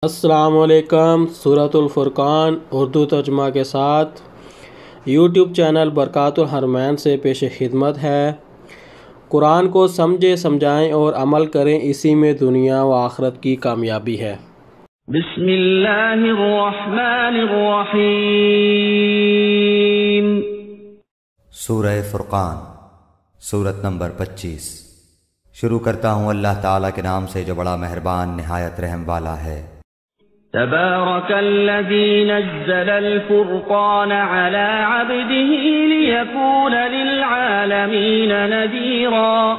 السلام علیکم۔ سورۃ الفرقان اردو ترجمہ کے ساتھ یوٹیوب چینل برکات الحرمین سے پیش خدمت ہے۔ قرآن کو سمجھیں، سمجھائیں اور عمل کریں، اسی میں دنیا و آخرت کی کامیابی ہے۔ بسم اللہ الرحمن الرحیم۔ سورہ فرقان، سورت نمبر 25۔ شروع کرتا ہوں اللہ تعالیٰ کے نام سے جو بڑا مہربان نہایت رحم والا ہے۔ تبارک الذی نزل الفرقان علی عبده لیکون للعالمین نذیرا۔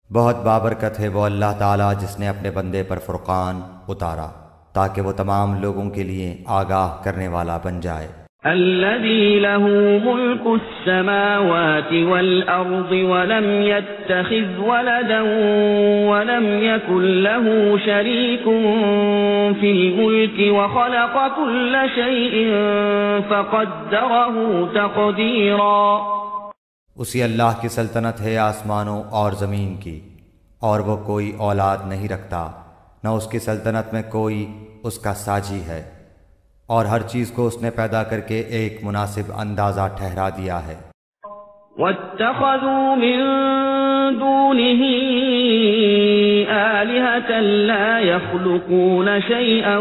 بہت بابرکت ہے وہ اللہ تعالیٰ جس نے اپنے بندے پر فرقان اتارا تاکہ وہ تمام لوگوں کے لیے آگاہ کرنے والا بن جائے۔ الذی له ملک السماوات والارض ولم يتخذ ولدا ولم يكن له شریک فی الملک وخلق كل شیء فقدره تقدیرا۔ اسی اللہ کی سلطنت ہے آسمانوں اور زمین کی، اور وہ کوئی اولاد نہیں رکھتا، نہ اس کی سلطنت میں کوئی اس کا ساجی ہے، اور ہر چیز کو اس نے پیدا کر کے ایک مناسب اندازہ ٹھہرا دیا ہے۔ وَاتَّخَذُوا مِن دُونِهِ آلِهَةً لَا يَخْلُقُونَ شَيْئًا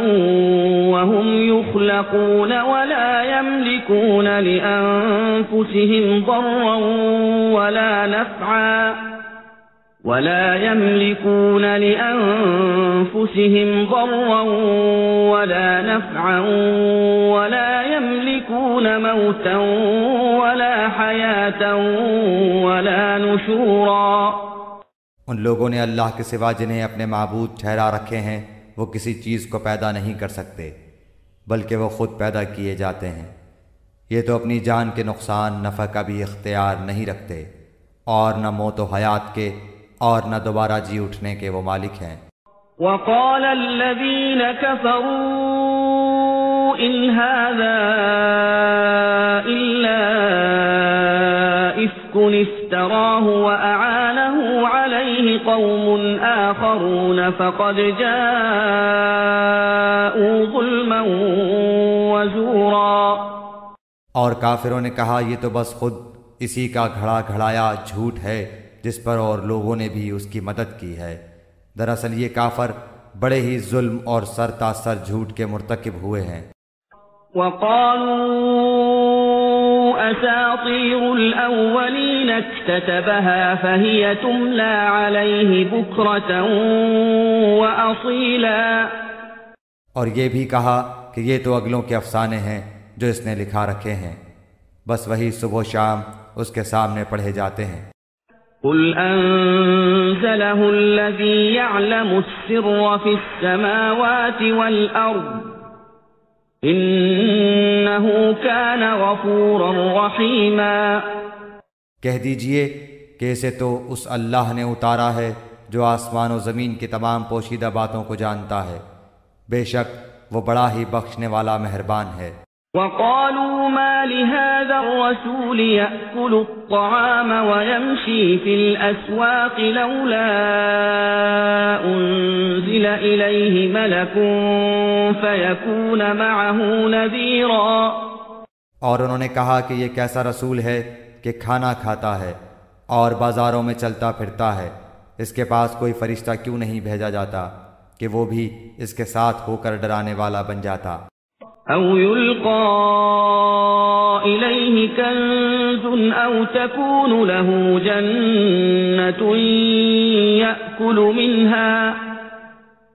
وَهُمْ يُخْلَقُونَ وَلَا يَمْلِكُونَ لِأَنفُسِهِمْ ضَرًّا وَلَا نَفْعًا ولا يملكون موتا ولا حياة ولا نشورا۔ ان لوگوں نے اللہ کے سوا جنہیں اپنے معبود ٹھہرا رکھے ہیں وہ کسی چیز کو پیدا نہیں کر سکتے، بلکہ وہ خود پیدا کیے جاتے ہیں۔ یہ تو اپنی جان کے نقصان نفع کا بھی اختیار نہیں رکھتے، اور نہ موت و حیات کے اور نہ دوبارہ جی اٹھنے کے وہ مالک ہیں۔ وقال الذين كفروا إن هذا إلا إفك افتراه وأعانه عليه قوم آخرون فقد جاءوا ظلما وزورا۔ اور کافروں نے کہا یہ تو بس خود اسی کا گھڑا گھڑایا جھوٹ ہے جس پر اور لوگوں نے بھی اس کی مدد کی ہے۔ دراصل یہ کافر بڑے ہی ظلم اور سر تا سر جھوٹ کے مرتکب ہوئے ہیں۔ وَقَالُوا أَسَاطِيرُ الْأَوَّلِينَ اكْتَتَبَهَا فَهِيَ تُمْلَى عَلَيْهِ بُكْرَةً وَأَصِيلًا۔ اور یہ بھی کہا کہ یہ تو اگلوں کے افسانے ہیں جو اس نے لکھا رکھے ہیں، بس وہی صبح و شام اس کے سامنے پڑھے جاتے ہیں۔ قُلْ أَنزَلَهُ الَّذِي يَعْلَمُ السِّرَّ فِي السَّمَاوَاتِ وَالْأَرْضِ إِنَّهُ كَانَ غَفُورًا رَحِيمًا۔ کہہ دیجئے کہ اسے تو اس اللہ نے اتارا ہے جو آسمان و زمین کی تمام پوشیدہ باتوں کو جانتا ہے، بے شک وہ بڑا ہی بخشنے والا مہربان ہے۔ وَقَالُوا مَا لِهَذَا الرَّسُولِ يَأْكُلُ الطَّعَامَ وَيَمْشِي فِي الْأَسْوَاقِ لَوْلَا أُنزِلَ إِلَيْهِ مَلَكٌ فَيَكُونَ مَعَهُ نَذِيرًا۔ اور انہوں نے کہا کہ یہ کیسا رسول ہے کہ کھانا کھاتا ہے اور بازاروں میں چلتا پھرتا ہے، اس کے پاس کوئی فرشتہ کیوں نہیں بھیجا جاتا کہ وہ بھی اس کے ساتھ ہو کر ڈرانے والا بن جاتا۔ أَوْ يُلْقَى إِلَيْهِ كَنزٌ أَوْ تَكُونُ لَهُ جَنَّةٌ يَأْكُلُ مِنْهَا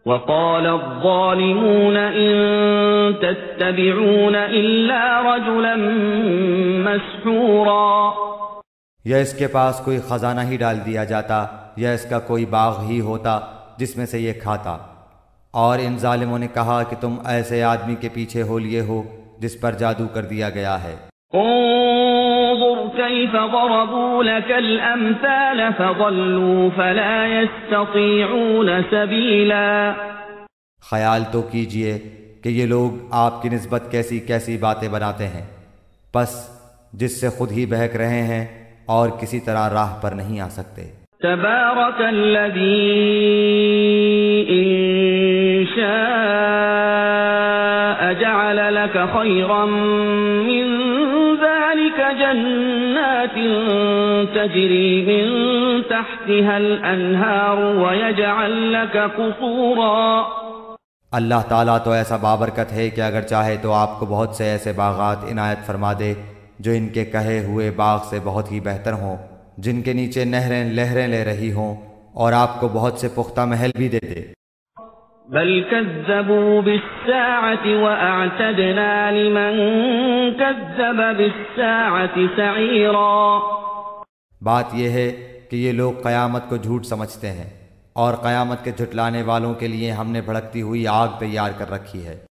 وَقَالَ الظَّالِمُونَ إِن تَتَّبِعُونَ إِلَّا رَجُلًا مَسْحُورًا۔ یا اس کے پاس کوئی خزانہ ہی ڈال دیا جاتا، یا اس کا کوئی باغ ہی ہوتا جس میں سے یہ کھاتا، اور ان ظالموں نے کہا کہ تم ایسے آدمی کے پیچھے ہو لیے ہو جس پر جادو کر دیا گیا ہے۔ انظر كيف ضربوا لك الأمثال فضلوا فلا يستطيعون سبيلا۔ خیال تو کیجئے کہ یہ لوگ آپ کی نسبت کیسی کیسی باتیں بناتے ہیں، بس جس سے خود ہی بہک رہے ہیں اور کسی طرح راہ پر نہیں آ سکتے۔ تبارك الذي إن شاء جعل لك خيرا من ذلك جنات تجري من تحتها الأنهار ويجعل لك قصورا۔ اللہ تعالیٰ تو ایسا بابرکت ہے کہ اگر چاہے تو آپ کو بہت سے ایسے باغات عنایت فرما دے جو ان کے کہے ہوئے باغ سے بہت ہی بہتر ہوں، جن کے نیچے نہریں لہریں لے رہی ہوں، اور آپ کو بہت سے پختہ محل بھی دے دے۔ بل كذبوا بالساعة وأعتدنا لمن كذب بالساعة سعيرا۔ بات یہ ہے کہ یہ لوگ قیامت کو جھوٹ سمجھتے ہیں، اور قیامت کے جھٹلانے والوں کے لیے ہم نے بھڑکتی ہوئی آگ تیار کر رکھی ہے۔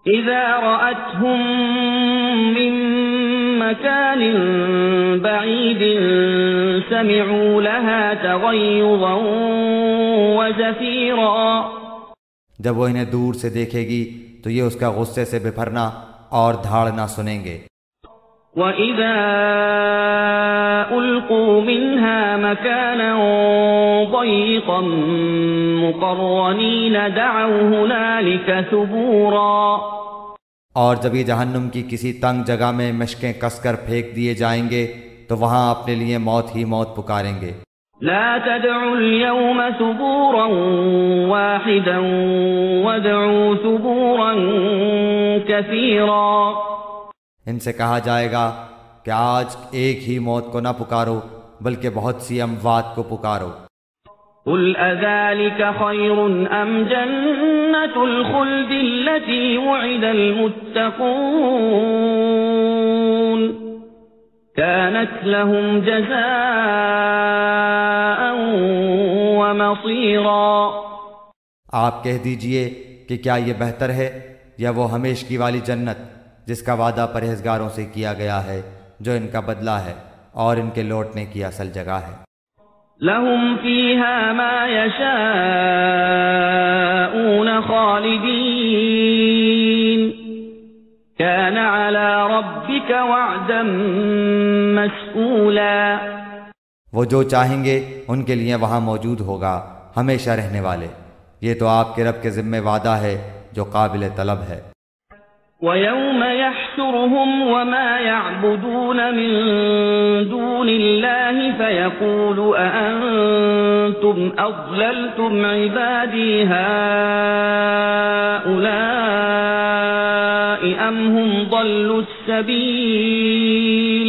إذا رأتهم من مكان بعيد سمعوا لها تغيظا وزفيرا۔ جب وہ انہیں دور سے دیکھے گی تو یہ اس کا غصے سے بپھرنا اور دھاڑنا سنیں گے۔ وَإِذَا أُلْقُوا مِنْهَا مَكَانًا ضَيِّقًا مُقَرَّنِينَ دَعَوْا هُنَالِكَ ثُبُورًا۔ اور جب یہ جہنم کی کسی تنگ جگہ میں مشکیں کس کر پھینک دیے جائیں گے تو وہاں اپنے لیے موت ہی موت پکاریں گے۔ لا تدعوا اليوم ثبورا واحدا وادعوا ثبورا كثيرا۔ ان سے کہا جائے گا کہ آج ایک ہی موت کو نہ پکارو بلکہ بہت سی اموات کو پکارو۔ قل اذلك خير ام جنة الخلد التي وعد المتقون كانت لهم جزاء ومصيرا۔ آپ کہہ دیجئے کہ کیا یہ بہتر ہے یا وہ ہمیشگی والی جنت جس کا وعدہ پرہیزگاروں سے کیا گیا ہے، جو ان کا بدلہ ہے اور ان کے لوٹنے کی اصل جگہ ہے۔ لهم فيها ما يشاءون خالدين كان على ربك وعدا مسئولا۔ وہ جو چاہیں گے ان کے لیے وہاں موجود ہوگا، ہمیشہ رہنے والے۔ یہ تو آپ کے رب کے ذمہ وعدہ ہے جو قابل طلب ہے۔ وَيَوْمَ يَحْشُرُهُمْ وَمَا يَعْبُدُونَ مِن دُونِ اللَّهِ فَيَقُولُ أَأَنْتُمْ أَضْلَلْتُمْ عِبَادِي هَؤُلَاءِ أَمْ هُمْ ضَلُّوا السَّبِيلَ۔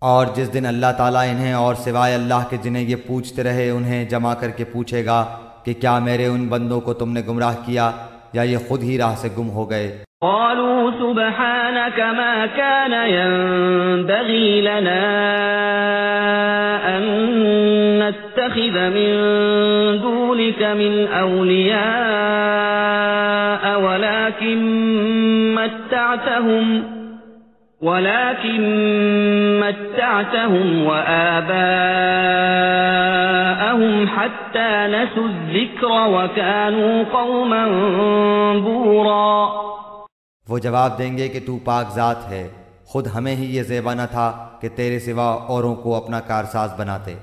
اور جس دن اللہ تعالیٰ انہیں اور سوائے اللہ کے جنہیں یہ پوچھتے رہے انہیں جمع کر کے پوچھے گا کہ کیا میرے ان بندوں کو تم نے گمراہ کیا یا یہ خود ہی راہ سے گم ہو گئے۔ قالوا سبحانك ما كان ينبغي لنا أن نتخذ من دونك من أولياء ولكن متعتهم وآباءهم حتى نسوا الذكر وكانوا قوما بورا۔ وہ جواب دیں گے کہ تو پاک ذات ہے، خود ہمیں ہی یہ زیبا نہ تھا کہ تیرے سوا اوروں کو اپنا کارساز بناتے۔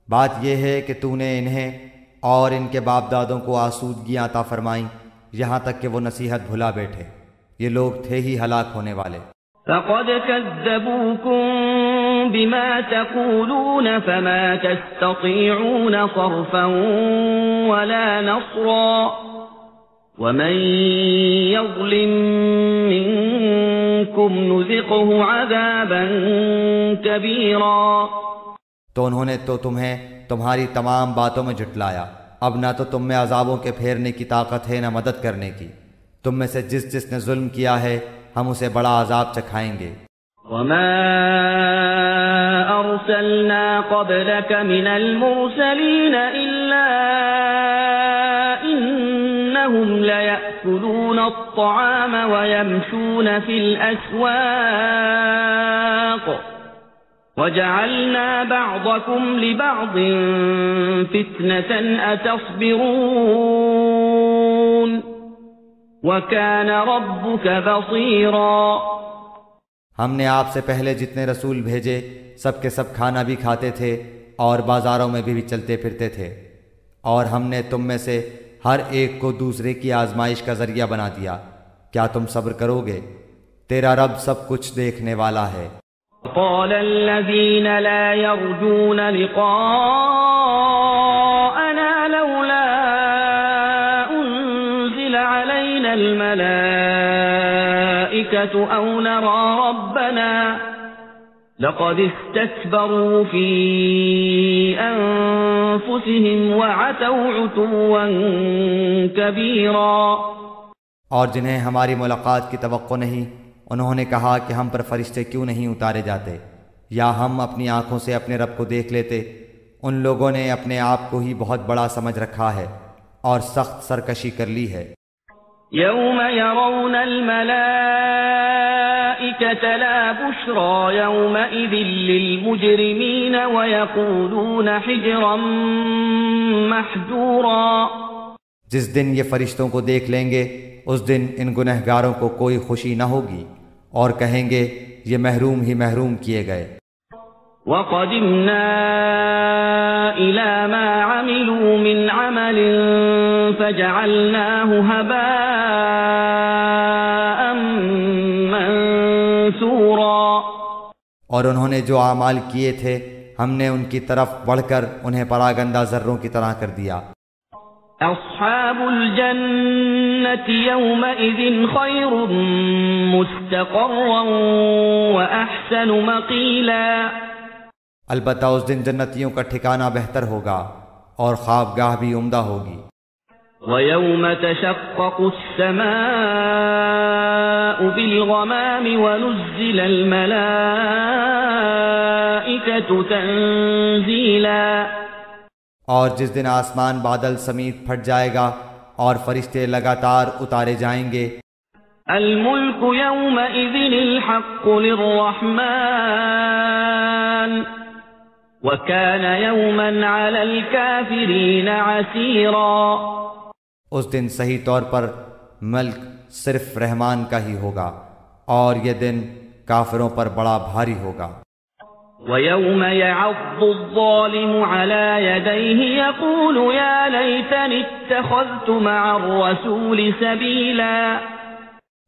بات یہ ہے کہ تو نے انہیں اور ان کے باپ دادوں کو آسودگیاں عطا فرمائیں یہاں تک کہ وہ نصیحت بھلا بیٹھے۔ یہ لوگ تھے ہی ہلاک ہونے والے۔ فقد كذبوكم بما تقولون فما تستطيعون صرفا ولا نصرا ومن يظلم منكم نذقه عذابا كبيرا۔ تو انہوں نے تو تمہیں تمہاری تمام باتوں میں جھٹلایا، اب نہ تو تم میں عذابوں کے پھیرنے کی طاقت ہے نہ مدد کرنے کی۔ تم میں سے جس نے ظلم کیا ہے ہم اسے بڑا عذاب چکھائیں گے۔ وما أرسلنا قبلك من المرسلين إلا إنهم ليأكلون الطعام ويمشون في الأسواق وجعلنا بعضكم لبعض فتنة أتصبرون وَكَانَ رَبُّكَ بَصِيرًا۔ ہم نے آپ سے پہلے جتنے رسول بھیجے سب کے سب کھانا بھی کھاتے تھے اور بازاروں میں بھی چلتے پھرتے تھے، اور ہم نے تم میں سے ہر ایک کو دوسرے کی آزمائش کا ذریعہ بنا دیا، کیا تم صبر کرو گے؟ تیرا رب سب کچھ دیکھنے والا ہے۔ قال الذين لا يرجون لقاءنا لولا أنزل علينا الملائكة أو نرى ربنا لقد استكبروا في أنفسهم وعتوا عتوا كبيرا۔ اور جنہیں ہماری ملاقات کی توقع نہیں، انہوں نے کہا کہ ہم پر فرشتے کیوں نہیں اتارے جاتے، یا ہم اپنی آنکھوں سے اپنے رب کو دیکھ لیتے۔ ان لوگوں نے اپنے آپ کو ہی بہت بڑا سمجھ رکھا ہے اور سخت سرکشی کر لی ہے۔ يوم يرون الملائكة لا بشرى يومئذ للمجرمين ويقولون حجرا محجورا۔ جس دن یہ فرشتوں کو دیکھ لیں گے اس دن ان گنہگاروں کو کوئی خوشی نہ ہوگی اور کہیں گے یہ محروم ہی محروم کیے گئے۔ وَقَدِمْنَا إِلَى مَا عَمِلُوا مِنْ عَمَلٍ فَجَعَلْنَاهُ هَبَاءً مَنْثُورًا۔ اور انہوں نے جو اعمال کیے تھے ہم نے ان کی طرف بڑھ کر انہیں پراگندہ ذروں کی طرح کر دیا۔ أصحاب الجنة يومئذ خير مستقرا وأحسن مقيلا۔ البتہ اس دن جنتیوں کا ٹھکانہ بہتر ہوگا اور خوابگاہ بھی عمدہ ہوگی۔ ويوم تشقق السماء بالغمام ونزل الملائكة تنزيلا۔ اور جس دن آسمان بادل سمیت پھٹ جائے گا اور فرشتے لگاتار اتارے جائیں گے۔ الملك يومئذ الحق للرحمن وكان يوما على الكافرين عسيرا۔ اس دن صحیح طور پر ملک صرف رحمان کا ہی ہوگا اور یہ دن کافروں پر بڑا بھاری ہوگا۔ وَيَوْمَ يَعَضُّ الظَّالِمُ عَلَى يَدَيْهِ يَقُولُ يَا لَيْتَنِي اتَّخَذْتُ مَعَ الرَّسُولِ سَبِيلًا۔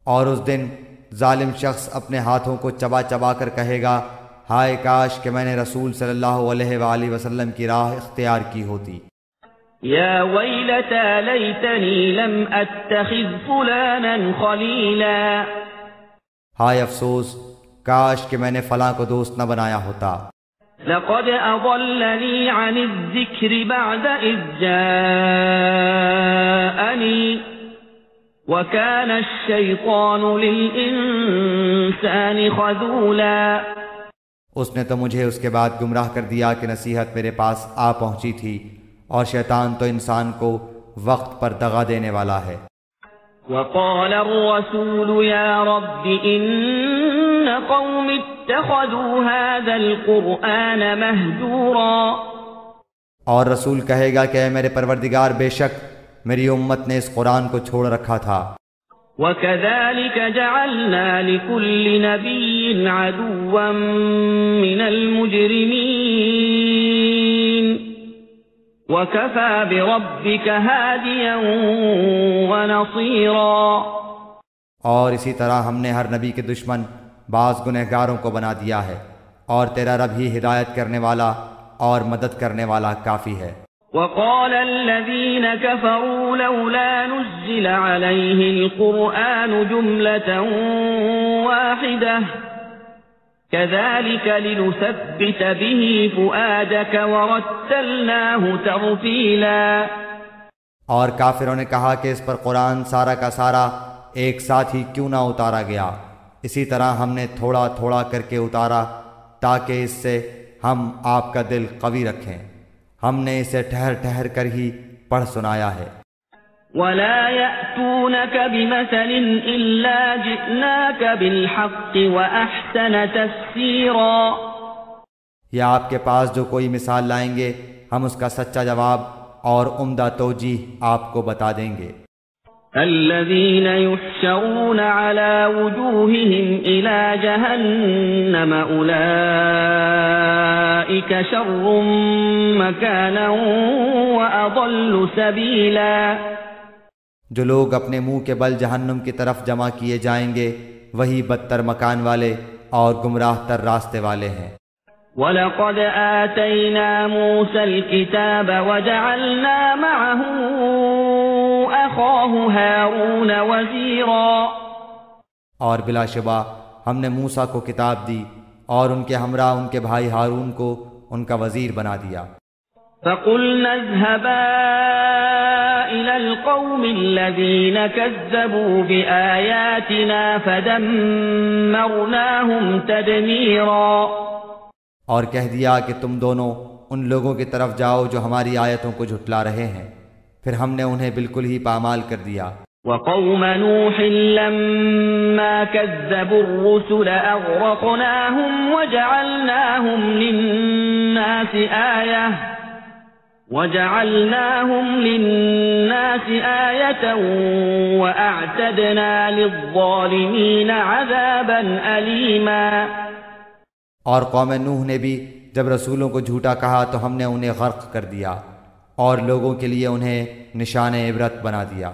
اور اس دن ظالم شخص اپنے ہاتھوں کو چبا چبا کر کہے گا ہائے کاش کہ میں نے رسول صلی اللہ علیہ وآلہ وسلم کی راہ اختیار کی ہوتی۔ يَا وَيْلَتَى لَيْتَنِي لَمْ أَتَّخِذْ فُلَانًا خَلِيلًا۔ ہائے افسوس کاش کہ میں نے فلاں کو دوست نہ بنایا ہوتا۔ لقد أضلني عن الذكر بعد إذ جاءني وكان الشيطان للإنسان خذولا۔ اس نے تو مجھے اس کے بعد گمراہ کر دیا کہ نصیحت میرے پاس آ پہنچی تھی، اور شیطان تو انسان کو وقت پر دغا دینے والا ہے۔ وقال الرسول يا رب إن قوم اتخذوا هذا القرآن مهجورا۔ اور رسول کہے گا کہ اے میرے پروردگار بے شک میری امت نے اس قرآن کو چھوڑ رکھا تھا۔ وَكَذَلِكَ جَعَلْنَا لِكُلِّ نَبِيٍّ عَدُوًّا مِّنَ الْمُجْرِمِينَ وَكَفَى بِرَبِّكَ هَادِيًا وَنَصِيرًا۔ اور اسی طرح ہم نے ہر نبی کے دشمن بعض گنہگاروں کو بنا دیا ہے، اور تیرا رب ہی ہدایت کرنے والا اور مدد کرنے والا کافی ہے۔ وقال الذين كفروا لولا نزل عليه القرآن جملة واحدة كذلك لنثبت به فؤادك ورتلناه ترتيلا۔ اور کافروں نے کہا کہ اس پر قرآن سارا کا سارا ایک ساتھ ہی کیوں نہ اتارا گیا، اسی طرح ہم نے تھوڑا تھوڑا کر کے اتارا تاکہ اس سے ہم آپ کا دل قوی رکھیں۔ ہم نے اسے ٹھہر ٹھہر کر ہی پڑھ سنایا ہے۔ وَلَا يَأْتُونَكَ بِمَثَلٍ إِلَّا جِئْنَاكَ بِالْحَقِّ وَأَحْسَنَ تَفْسِيرًا۔ یا آپ کے پاس جو کوئی مثال لائیں گے ہم اس کا سچا جواب اور عمدہ توجیہ آپ کو بتا دیں گے۔ الذين يحشرون على وجوههم إلى جهنم أولئك شر مكانا وأضل سبيلا۔ جو لوگ اپنے منہ کے بل جہنم کی طرف جمع کیے جائیں گے وہی بدتر مکان والے اور گمراہ تر راستے والے ہیں۔ وَلَقَدْ آتَيْنَا مُوسَى الْكِتَابَ وَجَعَلْنَا مَعَهُ أَخَاهُ هَارُونَ وَزِيرًا، اور بلا شبہ ہم نے موسیٰ کو کتاب دی اور ان کے ہمراہ ان کے بھائی ہارون کو ان کا وزیر بنا دیا۔ فَقُلْنَا اذْهَبَا إِلَى الْقَوْمِ الَّذِينَ كَذَّبُوا بِآيَاتِنَا فَدَمَّرْنَاهُمْ تَدْمِيرًا، اور کہہ دیا کہ تم دونوں ان لوگوں کی طرف جاؤ جو ہماری آیتوں کو جھٹلا رہے ہیں، پھر ہم نے انہیں بالکل ہی پامال کر دیا۔ وَقَوْمَ نُوحٍ لَمَّا كَذَّبُوا الرُّسُلَ أَغْرَقْنَاهُمْ وَجَعَلْنَاهُمْ لِلنَّاسِ آيَةً وَأَعْتَدْنَا لِلظَّالِمِينَ عَذَابًا أَلِيمًا۔ اور قوم نوح نے بھی جب رسولوں کو جھوٹا کہا تو ہم نے انہیں غرق کر دیا اور لوگوں کے لیے انہیں نشان عبرت بنا دیا،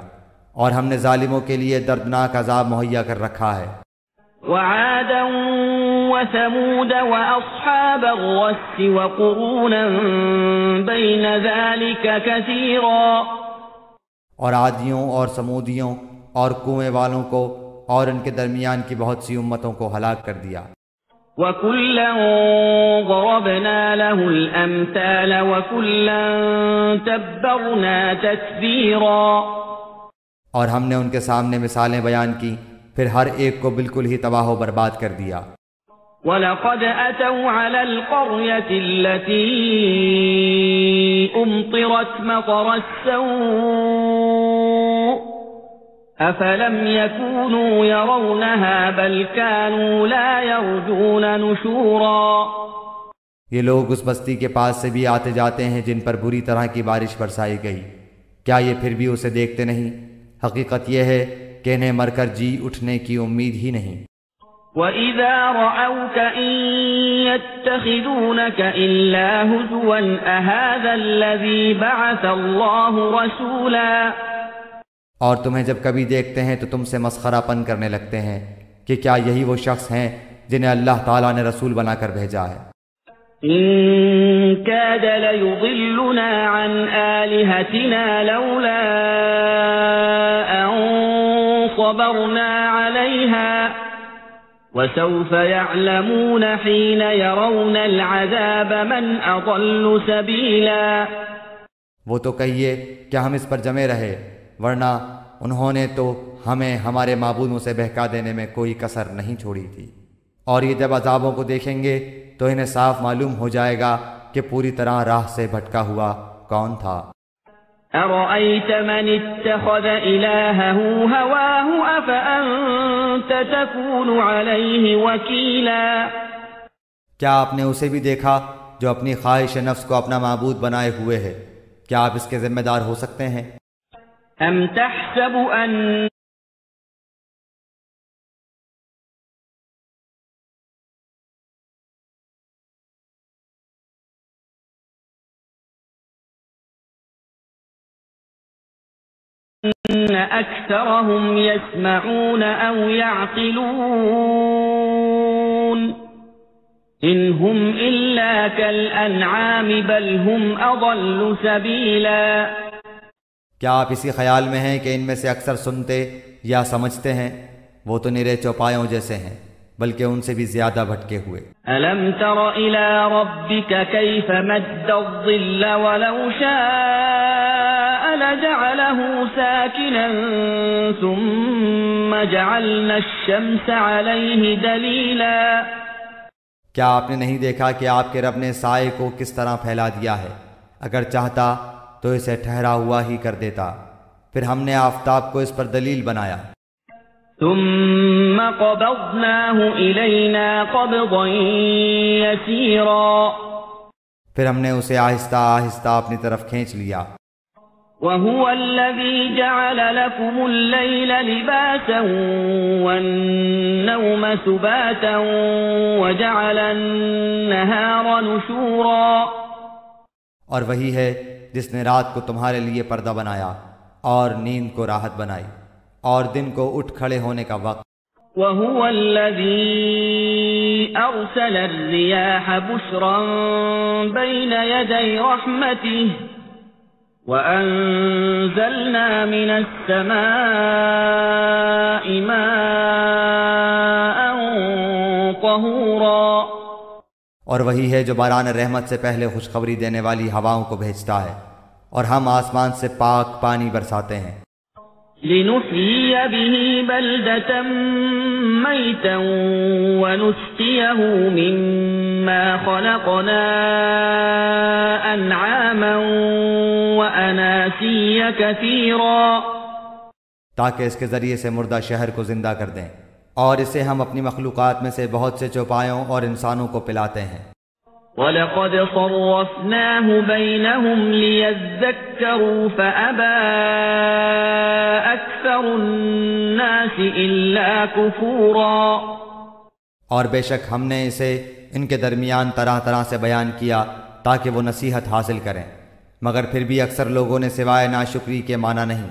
اور ہم نے ظالموں کے لیے دردناک عذاب مہیا کر رکھا ہے۔ وَعَادًا وَثَمُودَ وَأَصْحَابَ الرَّسِّ وَقُرُونًا بَيْنَ ذَلِكَ كَثِيرًا، اور عادیوں اور سمودیوں اور کنویں والوں کو اور ان کے درمیان کی بہت سی امتوں کو ہلاک کر دیا۔ وَكُلًّا ضَرَبْنَا لَهُ الْأَمْثَالَ وَكُلًّا تَبَّرْنَا تَتْبِيرًا، اور ہم نے ان کے سامنے مثالیں بیان کی، پھر ہر ایک کو بالکل ہی تباہ و برباد کر دیا۔ وَلَقَدْ أَتَوْا عَلَى الْقَرْيَةِ الَّتِي أُمْطِرَتْ مَطَرَ السَّوْءِ أَفَلَمْ يَكُونُوا يَرَوْنَهَا بَلْ كَانُوا لَا يَرْجُونَ نُشُورًا۔ یہ لوگ اس بستی کے پاس سے بھی آتے جاتے ہیں جن پر بری طرح کی بارش برسائی گئی، کیا یہ پھر بھی اسے دیکھتے نہیں؟ حقیقت یہ ہے کہ انہیں مر کر جی اٹھنے کی امید ہی نہیں۔ وَإِذَا رَأَوْكَ إِن يَتَّخِذُونَكَ إِلَّا هُزُوًا أَهَذَا الَّذِي بَعَثَ اللَّهُ رَسُولًا۔ اور تمہیں جب کبھی دیکھتے ہیں تو تم سے مسخرہ پن کرنے لگتے ہیں کہ کیا یہی وہ شخص ہیں جنہیں اللہ تعالیٰ نے رسول بنا کر بھیجا ہے۔ إِن كَادَ لَيُضِلُّنَا عَنْ آلِهَتِنَا لَوْلَا أَن صَبَرْنَا عَلَيْهَا وَسَوْفَ يَعْلَمُونَ حِينَ يَرَوْنَ الْعَذَابَ مَنْ أَضَلُّ سَبِيلًا۔ وہ تو کہیے کہ ہم اس پر جمے رہے، ورنہ انہوں نے تو ہمیں ہمارے معبودوں سے بہکا دینے میں کوئی کسر نہیں چھوڑی تھی، اور یہ جب عذابوں کو دیکھیں گے تو انہیں صاف معلوم ہو جائے گا کہ پوری طرح راہ سے بھٹکا ہوا کون تھا۔ أَرَأَيْتَ مَنِ اتَّخَذَ إِلَٰهَهُ هَوَاهُ أَفَأَنتَ تَكُونُ عَلَيْهِ وَكِيلًا۔ کیا آپ نے اسے بھی دیکھا جو اپنی خواہش نفس کو اپنا معبود بنائے ہوئے ہے؟ کیا آپ اس کے ذمہ دار ہو سکتے ہیں؟ أَمْ تَحْسَبُ أَنَّ أَكْثَرَهُمْ يَسْمَعُونَ أَوْ يَعْقِلُونَ إِنْ هُمْ إِلَّا كَالْأَنْعَامِ بَلْ هُمْ أَضَلُّ سَبِيلًا۔ کیا آپ اسی خیال میں ہیں کہ ان میں سے اکثر سنتے یا سمجھتے ہیں؟ وہ تو نرے چوپایوں جیسے ہیں، بلکہ ان سے بھی زیادہ بھٹکے ہوئے۔ أَلَمْ تَرَ إِلَى رَبِّكَ كَيْفَ مَدَّ الظِّلَّ وَلَوْ شَاءَ لَجَعَلَهُ سَاكِنًا ثُمَّ جَعَلْنَا الشَّمْسَ عَلَيْهِ دَلِيلًا۔ کیا آپ نے نہیں دیکھا کہ آپ کے رب نے سائے کو کس طرح پھیلا دیا ہے؟ اگر چاہتا تو اسے ٹھہرا ہوا ہی کر دیتا، پھر ہم نے آفتاب کو اس پر دلیل بنایا۔ ثم قبضناه إلينا قبضا يسيرا۔ پھر ہم نے اسے آہستہ آہستہ اپنی طرف کھینچ لیا۔ وهو الذي جعل لكم الليل لباسا والنوم سباتا وجعل النهار نشورا۔ اور وہی ہے جس نے رات کو تمہارے لیے پردہ بنایا اور نیند کو راحت بنائی اور دن کو اٹھ کھڑے ہونے کا وقت۔ وَهُوَ الَّذِي أَرْسَلَ الرِّيَاحَ بُشْرًا بَيْنَ يَدَيْ رَحْمَتِهِ وَأَنزَلْنَا مِنَ السَّمَاءِ مَاءً طَهُورًا، اور وہی ہے جو باران رحمت سے پہلے خوشخبری دینے والی ہواؤں کو بھیجتا ہے اور ہم آسمان سے پاک پانی برساتے ہیں۔ لِنُحْيِيَ بِهِ بَلْدَةً مَيْتًا وَنُسْقِيَهُ مِمَّا خَلَقْنَا أَنْعَامًا وَأَنَاسِيَّ كَثِيرًا، تاکہ اس کے ذریعے سے مردہ شہر کو زندہ کر دیں، اور اسے ہم اپنی مخلوقات میں سے بہت سے چوپایوں اور انسانوں کو پلاتے ہیں۔ وَلَقَدْ صَرَّفْنَاهُ بَيْنَهُمْ لِيَذَّكَّرُوا فَأَبَى أَكْثَرُ النَّاسِ إِلَّا كُفُورًا، اور بے شک ہم نے اسے ان کے درمیان طرح طرح سے بیان کیا تاکہ وہ نصیحت حاصل کریں، مگر پھر بھی اکثر لوگوں نے سوائے ناشکری کے مانا نہیں۔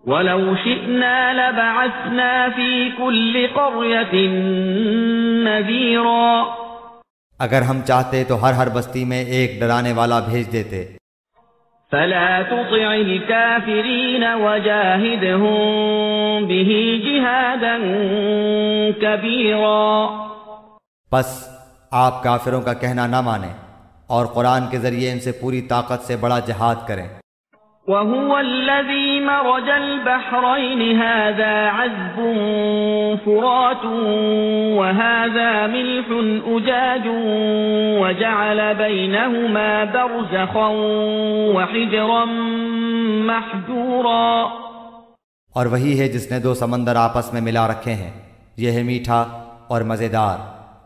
وَلَوْ شِئْنَا لَبَعَثْنَا فِي كُلِّ قَرْيَةٍ نَذِيرًا، اگر ہم چاہتے تو ہر بستی میں ایک ڈرانے والا بھیج دیتے۔ فَلَا تُطِعِ الْكَافِرِينَ وَجَاهِدْهُم بِهِ جِهَادًا كَبِيرًا، پس آپ کافروں کا کہنا نہ مانیں اور قرآن کے ذریعے ان سے پوری طاقت سے بڑا جہاد کریں۔ وَهُوَ الَّذِي مَرَجَ الْبَحْرَيْنِ هَذَا عَذْبٌ فُرَاتٌ وَهَذَا مِلْحٌ أُجَاجٌ وَجَعَلَ بَيْنَهُمَا بَرْزَخًا وَحِجْرًا مَحْجُورًا، اور وہی ہے جس نے دو سمندر آپس میں ملا رکھے ہیں، یہ ہے میٹھا اور مزیدار،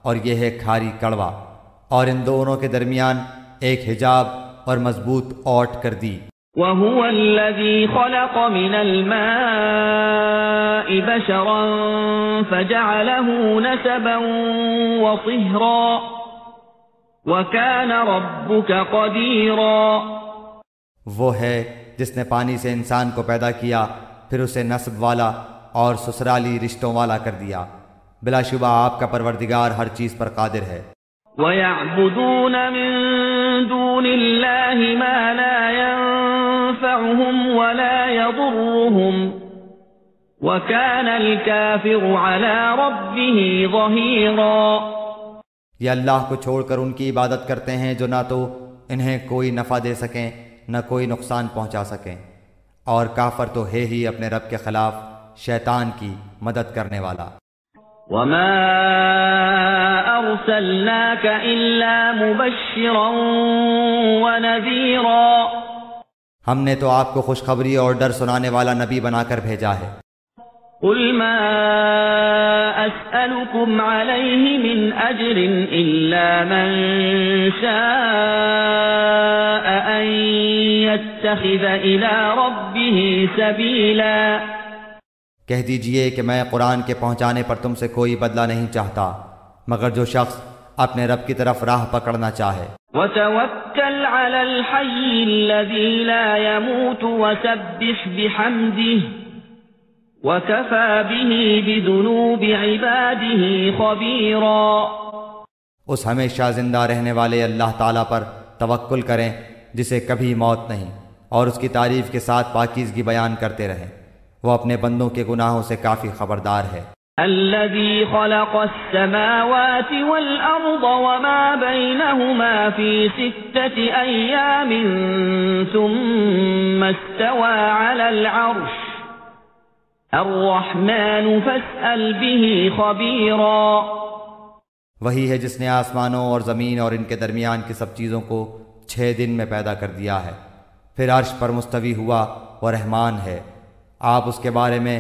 اور یہ ہے کھاری کڑوا، اور ان دونوں کے درمیان ایک حجاب اور مضبوط اوٹ کر دی۔ وَهُوَ الَّذِي خَلَقَ مِنَ الْمَاءِ بَشَرًا فَجَعَلَهُ نَسَبًا وَصِهْرًا وَكَانَ رَبُّكَ قَدِيرًا، وہ ہے جس نے پانی سے انسان کو پیدا کیا، پھر اسے نسب والا اور سسرالی رشتوں والا کر دیا، بلا شبہ آپ کا پروردگار ہر چیز پر قادر ہے۔ وَيَعْبُدُونَ مِن دُونِ اللَّهِ مَا لَا يَنفَعُهُمْ وَلَا يَضُرُّهُمْ وَكَانَ الْكَافِرُ عَلَى رَبِّهِ ظَهِيرًا، یہ اللہ کو چھوڑ کر ان کی عبادت کرتے ہیں جو نہ تو انہیں کوئی نفع دے سکیں نہ کوئی نقصان پہنچا سکیں، اور کافر تو ہے ہی اپنے رب کے خلاف شیطان کی مدد کرنے والا۔ وَمَا أَرْسَلْنَاكَ إِلَّا مُبَشِّرًا وَنَذِيرًا، ہم نے تو آپ کو خوشخبری اور ڈر سنانے والا نبی بنا کر بھیجا ہے۔ قُلْ مَا أَسْأَلُكُمْ عَلَيْهِ مِنْ أَجْرٍ إِلَّا مَنْ شَاءَ أَنْ يَتَّخِذَ إِلَى رَبِّهِ سَبِيلًا، کہہ دیجئے کہ میں قرآن کے پہنچانے پر تم سے کوئی بدلہ نہیں چاہتا، مگر جو شخص اپنے رب کی طرف راہ پکڑنا چاہے۔ وَتَوَكَّلْ عَلَى الْحَيِّ الَّذِي لَا يَمُوتُ وَسَبِّحْ بِحَمْدِهِ وَكَفَى بِهِ بِذُنُوبِ عِبَادِهِ خَبِيرًا، اس ہمیشہ زندہ رہنے والے اللہ تعالیٰ پر توکل کریں جسے کبھی موت نہیں، اور اس کی تعریف کے ساتھ پاکیزگی بیان کرتے رہیں، وہ اپنے بندوں کے گناہوں سے کافی خبردار ہے۔ الذي خلق السماوات والأرض وما بينهما في 6 أيام ثم استوى على العرش الرحمن فاسأل به خبيرا، وہی ہے جس نے آسمانوں اور زمین اور ان کے درمیان کی سب چیزوں کو 6 دن میں پیدا کر دیا ہے، پھر عرش پر مستوی ہوا، وہ رحمان ہے، آپ اس کے بارے میں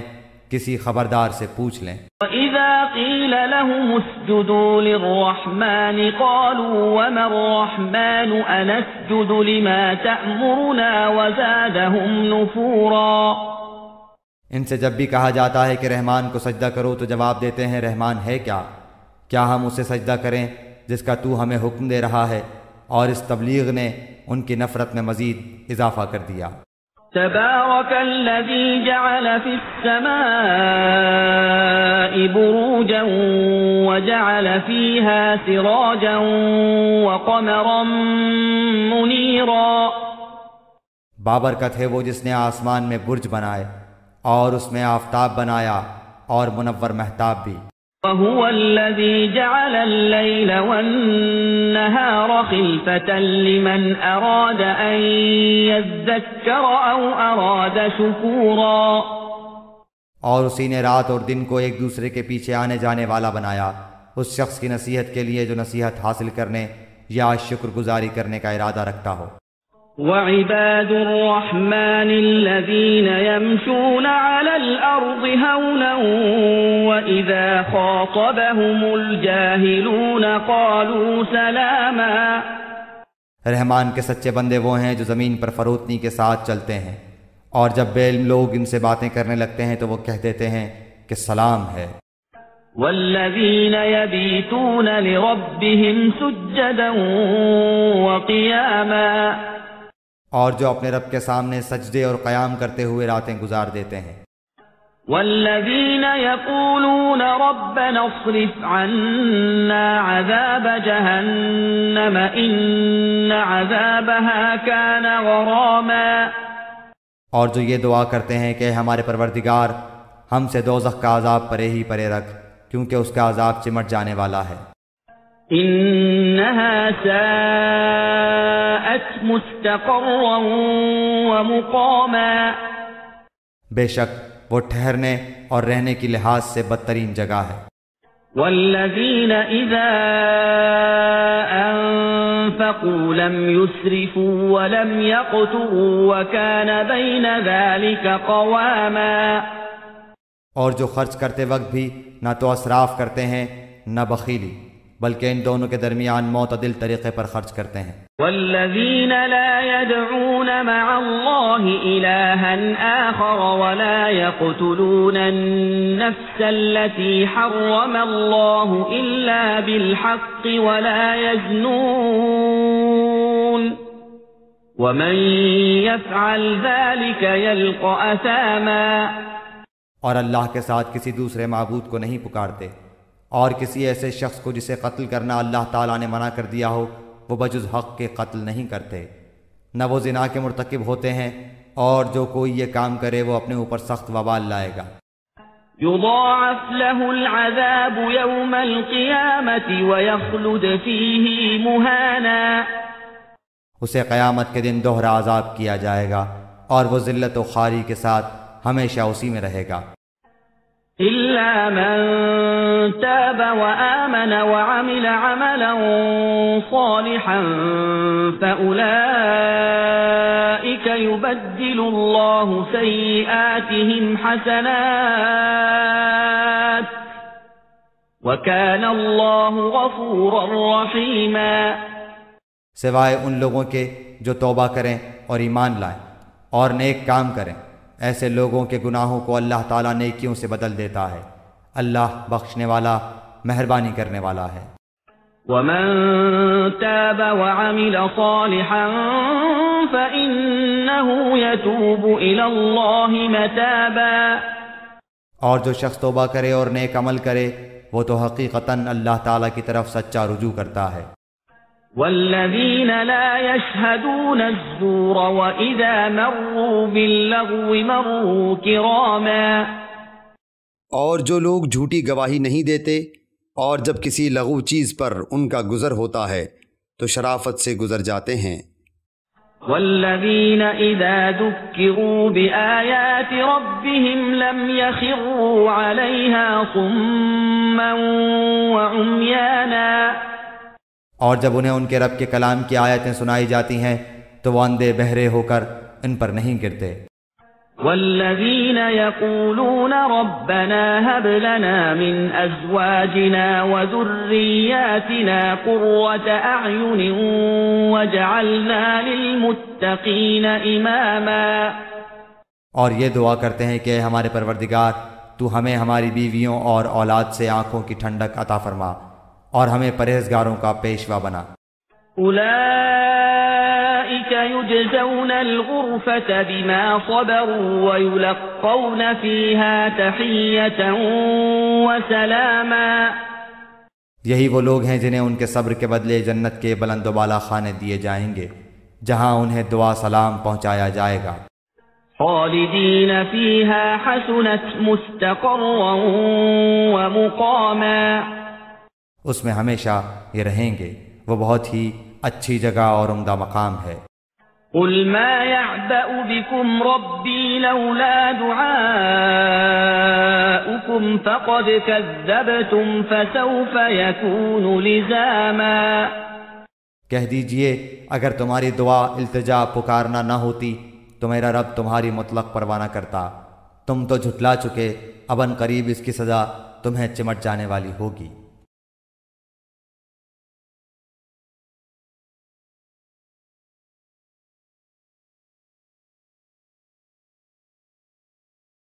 کسی خبردار سے پوچھ لیں۔ وَإِذَا قِيلَ لَهُمُ اسْجُدُوا لِلرَّحْمَنِ قَالُوا وَمَا الرَّحْمَنُ أَنَسْجُدُ لِمَا تَأْمُرُنَا وَزَادَهُمْ نُفُورًا، ان سے جب بھی کہا جاتا ہے کہ رحمان کو سجدہ کرو تو جواب دیتے ہیں رحمان ہے کیا ہم اسے سجدہ کریں جس کا تو ہمیں حکم دے رہا ہے، اور اس تبلیغ نے ان کی نفرت میں مزید اضافہ کر دیا۔ تبارك الذي جعل في السماء بروجا وجعل فيها سراجا وقمرا منيرا. بابرکت ہے وہ جس نے آسمان میں برج بنائے اور اس میں آفتاب بنایا اور منور مہتاب بھی. وهو الذي جعل الليل والنهار خلفة لمن أراد أن يذكر أو أراد شكورا. اور اسی نے رات اور دن کو ایک دوسرے کے پیچھے آنے جانے والا بنایا اس شخص کی نصیحت کے لیے جو نصیحت حاصل کرنے یا شکر گزاری کرنے کا ارادہ رکھتا ہو. وعباد الرحمن الذين يمشون على الأرض هونا وإذا خاطبهم الجاهلون قالوا سلاما. رحمان کے سچے بندے وہ ہیں جو زمین پر فروتنی کے ساتھ چلتے ہیں اور جب بے علم لوگ ان سے باتیں کرنے لگتے ہیں تو وہ کہہ دیتے ہیں کہ سلام ہے. والذين يبيتون لربهم سجدا وقياما. اور جو اپنے رب کے سامنے سجدے اور قیام کرتے ہوئے راتیں گزار دیتے ہیں. والذین یقولون ربنا اصرف عنا عذاب جہنم ان عذابها كان غراما. اور جو یہ دعا کرتے ہیں کہ ہمارے پروردگار ہم سے دوزخ کا عذاب پرے ہی پرے رکھ کیونکہ اس کا عذاب چمٹ جانے والا ہے. انها ساءت مستقرا ومقاما. بے شک وہ ٹھہرنے اور رہنے کی لحاظ سے بدترین جگہ ہے. والذین اذا انفقوا لم يسرفوا ولم يقتروا وكان بين ذلك قواما. اور جو خرچ کرتے وقت بھی نہ تو اسراف کرتے ہیں نہ بخیلی بلکہ ان دونوں کے درمیان معتدل طریقے پر خرچ کرتے ہیں. والذین لا يدعون مع اللہ الہا آخر ولا يقتلون النفس التي حرم اللہ الا بالحق ولا يزنون ومن يفعل ذلك يلقى اثاما. اور اللہ کے ساتھ کسی دوسرے معبود کو نہیں پکارتے اور کسی ایسے شخص کو جسے قتل کرنا اللہ تعالیٰ نے منع کر دیا ہو وہ بجز حق کے قتل نہیں کرتے نہ وہ زنا کے مرتکب ہوتے ہیں اور جو کوئی یہ کام کرے وہ اپنے اوپر سخت وبال لائے گا. يضاعف له العذاب يوم القيامة ويخلد فيه مهانا. اسے قیامت کے دن دوہرا عذاب کیا جائے گا اور وہ ذلت و خواری کے ساتھ ہمیشہ اسی میں رہے گا. إلا من تاب وآمن وعمل عملا صالحا فأولئك يبدل الله سيئاتهم حسنات وكان الله غفورا رحيما. سوائے ان لوگوں کے جو توبہ کریں اور ایمان لائیں اور نیک کام کریں ایسے لوگوں کے گناہوں کو اللہ تعالیٰ نیکیوں سے بدل دیتا ہے. اللہ بخشنے والا مہربانی کرنے والا ہے. ومن تاب وعمل صالحا فإنه يتوب إلى الله متابا. اور جو شخص توبہ کرے اور نیک عمل کرے وہ تو حقیقتاً اللہ تعالیٰ کی طرف سچا رجوع کرتا ہے. والذین لا يشهدون الزور وإذا مروا باللغو مروا كراما. اور جو لوگ جھوٹی گواہی نہیں دیتے اور جب کسی لغو چیز پر ان کا گزر ہوتا ہے تو شرافت سے گزر جاتے ہیں. والذین اذا ذکروا بآیات ربهم لم يخروا علیہا صما وعمیانا. اور جب انہیں ان کے رب کے کلام کی آیتیں سنائی جاتی ہیں تو وہ اندھے بہرے ہو کر ان پر نہیں گرتے. والذین یقولون ربنا هب لنا من ازواجنا وذریاتنا قرة اعین واجعلنا للمتقین اماما. اور یہ دعا کرتے ہیں کہ ہمارے پروردگار تو ہمیں ہماری بیویوں اور اولاد سے آنکھوں کی ٹھنڈک عطا فرما اور ہمیں پرہیزگاروں کا پیشوا بنا. اولئک أولئك يجزون الغرفة بما صبروا ويلقون فيها تحية وسلاما. یہی وہ لوگ ہیں جنہیں ان کے صبر کے بدلے جنت کے بلند و بالا خانے دیے جائیں گے جہاں انہیں دعا سلام پہنچایا جائے گا. خالدین فیہا حسنت مستقرا ومقاما. اس میں ہمیشہ یہ رہیں گے، وہ بہت ہی اچھی جگہ اور عمدہ مقام ہے. قل ما يعبأ بكم ربي لولا دعاؤكم فقد كذبتم فسوف يكون لزاما. کہہ دیجئے اگر تمہاری دعا التجا پکارنا نہ ہوتی تو میرا رب تمہاری مطلق پرواہ نہ کرتا. تم تو جھٹلا چکے، اب ان قریب اس کی سزا تمہیں چمٹ جانے والی ہوگی.